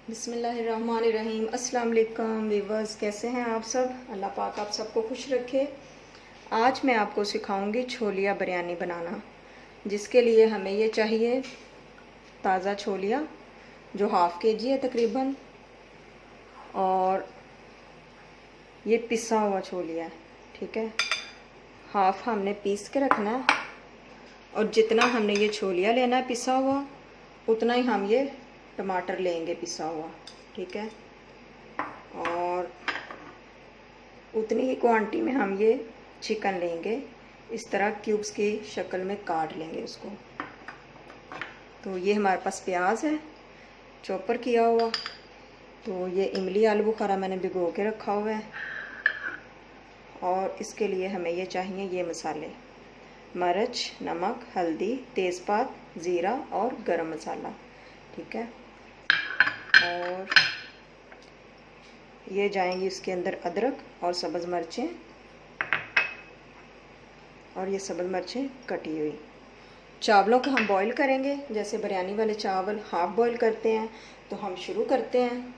बिस्मिल्लाहिर्रहमानिर्रहीम। अस्सलाम वालेकुम वीवर्स, कैसे हैं आप सब? अल्लाह पाक आप सबको खुश रखे। आज मैं आपको सिखाऊंगी छोलिया बिरयानी बनाना, जिसके लिए हमें ये चाहिए ताज़ा छोलिया जो हाफ़ केजी है तकरीबन, और ये पिसा हुआ छोलिया है, ठीक है। हाफ़ हमने पीस के रखना है, और जितना हमने ये छोलिया लेना है पिसा हुआ, उतना ही हम ये टमाटर लेंगे पिसा हुआ, ठीक है। और उतनी ही क्वांटिटी में हम ये चिकन लेंगे, इस तरह क्यूब्स की शक्ल में काट लेंगे उसको। तो ये हमारे पास प्याज है चॉपर किया हुआ, तो ये इमली आलू बुखारा मैंने भिगो के रखा हुआ है। और इसके लिए हमें ये चाहिए ये मसाले: मिर्च, नमक, हल्दी, तेज़पात, ज़ीरा और गरम मसाला, ठीक है। और ये जाएंगी इसके अंदर अदरक और सब्ज़ मिर्चें, और ये सब्ज़ मिर्चें कटी हुई। चावलों को हम बॉईल करेंगे, जैसे बिरयानी वाले चावल हाफ़ बॉईल करते हैं। तो हम शुरू करते हैं।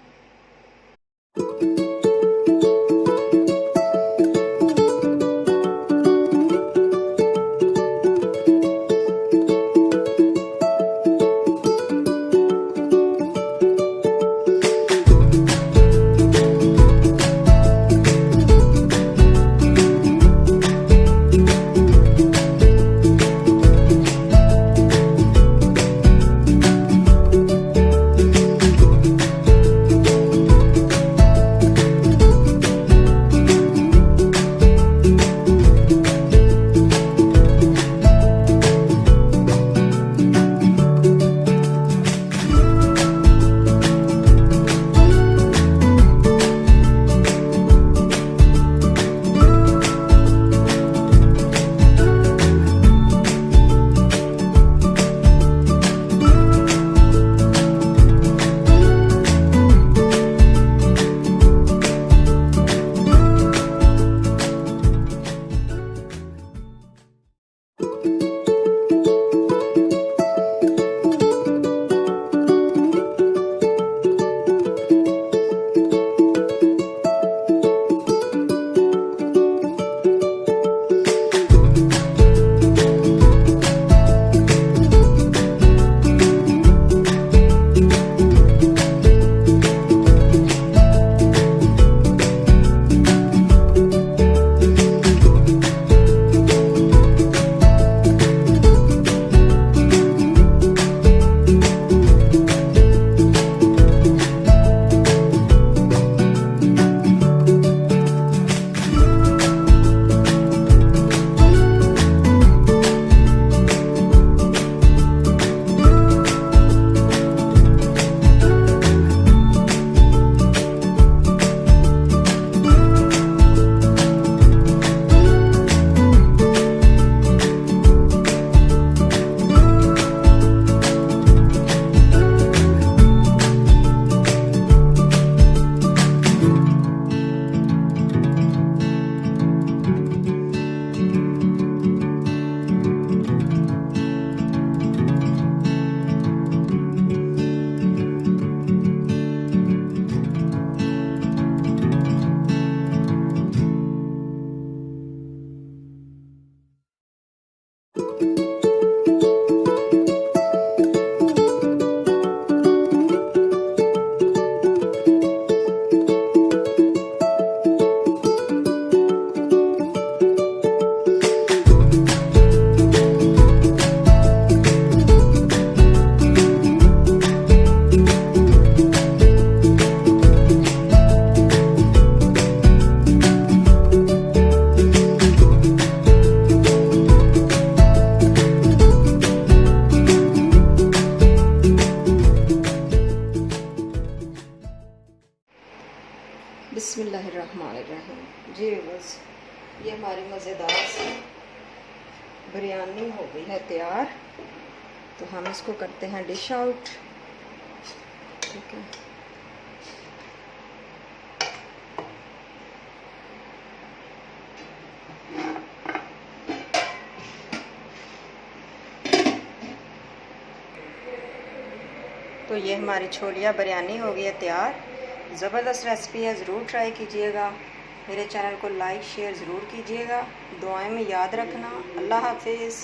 बिस्मिल्लाहिर्रहमानिर्रहीम। जी बस ये हमारी मज़ेदार सी बिरयानी हो गई है तैयार। तो हम इसको करते हैं डिश आउट, ठीक है। तो तो ये हमारी छोलिया बिरयानी हो गई है तैयार। ज़बरदस्त रेसिपी है, ज़रूर ट्राई कीजिएगा। मेरे चैनल को लाइक शेयर ज़रूर कीजिएगा। दुआएं में याद रखना। अल्लाह हाफिज़।